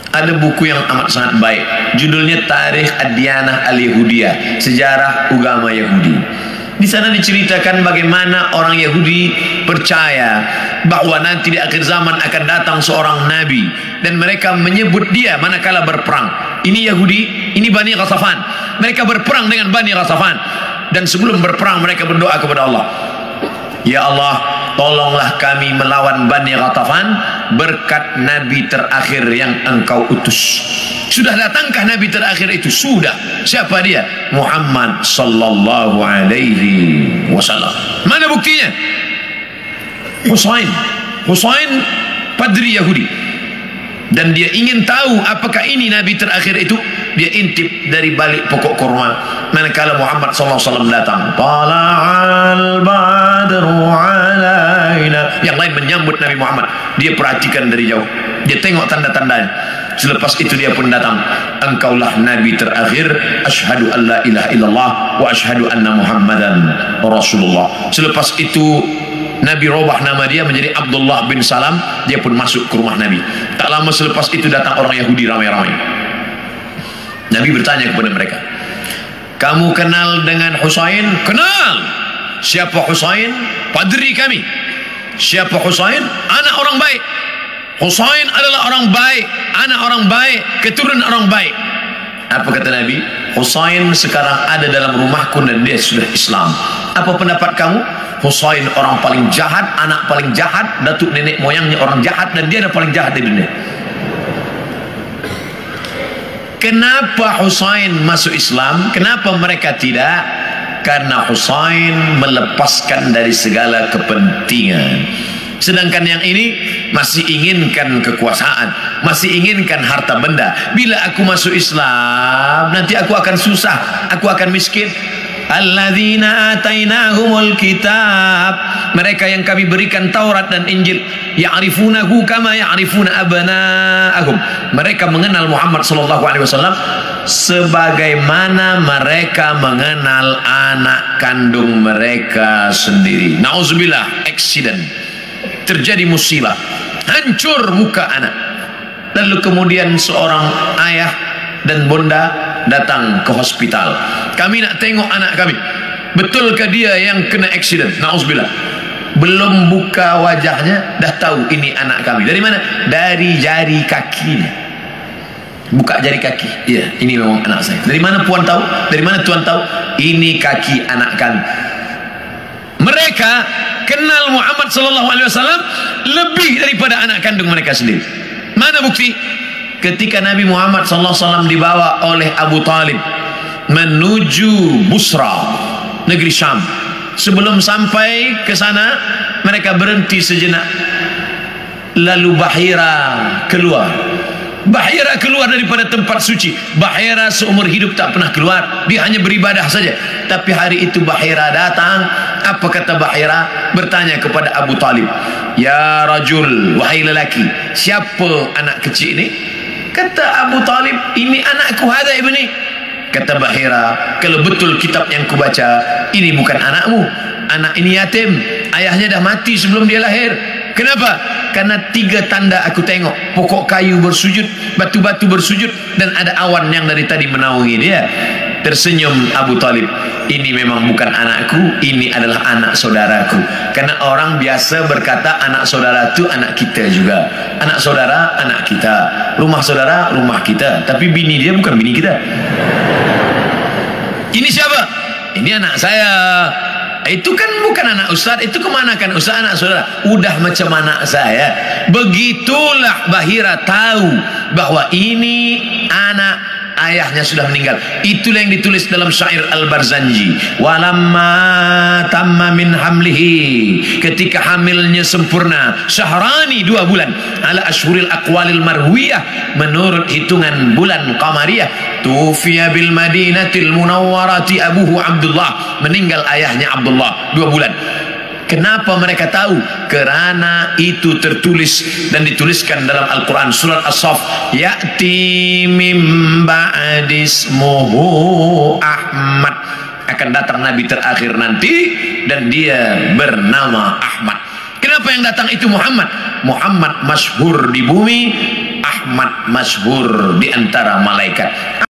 Ada buku yang amat sangat baik, judulnya Tarikh Ad-Diyanah Al-Yahudiyah, sejarah agama Yahudi. Di sana diceritakan bagaimana orang Yahudi percaya bahwa nanti di akhir zaman akan datang seorang nabi, dan mereka menyebut dia manakala berperang. Ini Yahudi, ini Bani Ghatafan. Mereka berperang dengan Bani Ghatafan, dan sebelum berperang mereka berdoa kepada Allah, ya Allah, tolonglah kami melawan Bani Ghatafan berkat nabi terakhir yang engkau utus. Sudah datangkah nabi terakhir itu? Sudah. Siapa dia? Muhammad sallallahu alaihi wasallam. Mana buktinya? Husain padri Yahudi, dan dia ingin tahu apakah ini nabi terakhir itu. Dia intip dari balik pokok kurma manakala Muhammad sallallahu alaihi wasallam datang. Tala'al badru alaina. Yang lain menyambut Nabi Muhammad, dia perhatikan dari jauh, dia tengok tanda-tandanya. Selepas itu dia pun datang. Engkaulah nabi terakhir. Asyhadu an la ilaha illallah wa asyhadu anna Muhammadan Rasulullah. Selepas itu Nabi robah nama dia menjadi Abdullah bin Salam. Dia pun masuk ke rumah Nabi. Tak lama selepas itu datang orang Yahudi ramai-ramai. Nabi bertanya kepada mereka, kamu kenal dengan Husain? Kenal. Siapa Husain? Padri kami. Siapa Husain? Anak orang baik. Husain adalah orang baik, anak orang baik, keturunan orang baik. Apa kata Nabi? Husain sekarang ada dalam rumahku dan dia sudah Islam. Apa pendapat kamu? Husain orang paling jahat, anak paling jahat, datuk nenek moyangnya orang jahat, dan dia adalah paling jahat di dunia. Kenapa Husain masuk Islam? Kenapa mereka tidak? Karena Husain melepaskan dari segala kepentingan. Sedangkan yang ini masih inginkan kekuasaan, masih inginkan harta benda. Bila aku masuk Islam, nanti aku akan susah, aku akan miskin. Alladzina atainahumul kitab, mereka yang kami berikan Taurat dan Injil, ya'rifunahu kama ya'rifuna abna'ahum. Mereka mengenal Muhammad sallallahu alaihi wasallam sebagaimana mereka mengenal anak kandung mereka sendiri. Nauzubillah, accident, terjadi musibah, hancur muka anak. Lalu kemudian seorang ayah dan bunda datang ke hospital. Kami nak tengok anak kami. Betulkah dia yang kena accident? Nauzubillah. Belum buka wajahnya dah tahu ini anak kami. Dari mana? Dari jari kakinya. Buka jari kaki. Ya, ini memang anak saya. Dari mana puan tahu? Dari mana tuan tahu? Ini kaki anak kami. Mereka kenal Muhammad sallallahu alaihi wasallam lebih daripada anak kandung mereka sendiri. Mana bukti? Ketika Nabi Muhammad sallallahu alaihi wasallam dibawa oleh Abu Talib menuju Busra, negeri Syam. Sebelum sampai ke sana, mereka berhenti sejenak. Lalu Bahira keluar. Bahira keluar daripada tempat suci. Bahira seumur hidup tak pernah keluar, dia hanya beribadah saja. Tapi hari itu Bahira datang. Apa kata Bahira? Bertanya kepada Abu Talib, ya rajul, wahai lelaki, siapa anak kecil ini? Kata Abu Talib, ini anakku, hadza ibni. Kata Bahira, kalau betul kitab yang kubaca, ini bukan anakmu. Anak ini yatim, ayahnya dah mati sebelum dia lahir. Kenapa? Karena 3 tanda aku tengok. Pokok kayu bersujud, batu-batu bersujud, dan ada awan yang dari tadi menaungi dia. Tersenyum Abu Talib, ini memang bukan anakku, ini adalah anak saudaraku. Karena orang biasa berkata anak saudara itu anak kita juga. Anak saudara, anak kita. Rumah saudara, rumah kita. Tapi bini dia bukan bini kita. Ini siapa? Ini anak saya. Itu kan bukan anak ustaz, itu kemanakan ustaz, anak saudara. Udah macam anak saya. Begitulah Bahira tahu bahwa ini anak ayahnya sudah meninggal. Itulah yang ditulis dalam syair Al-Barzanji. Walamma tamma min hamlihi, ketika hamilnya sempurna, syahrani 2 bulan, ala ashhuril aqwalil marwiyah, menurut hitungan bulan qamariyah, tufiya bil madinatil munawwarati abuhu Abdullah, meninggal ayahnya Abdullah 2 bulan. Kenapa mereka tahu? Kerana itu tertulis dan dituliskan dalam Al-Quran surat As-Saff, ya'ti mim ba'dismuhu Ahmad, akan datang nabi terakhir nanti dan dia bernama Ahmad. Kenapa yang datang itu Muhammad? Muhammad masyhur di bumi, rahmat masyhur di antara malaikat.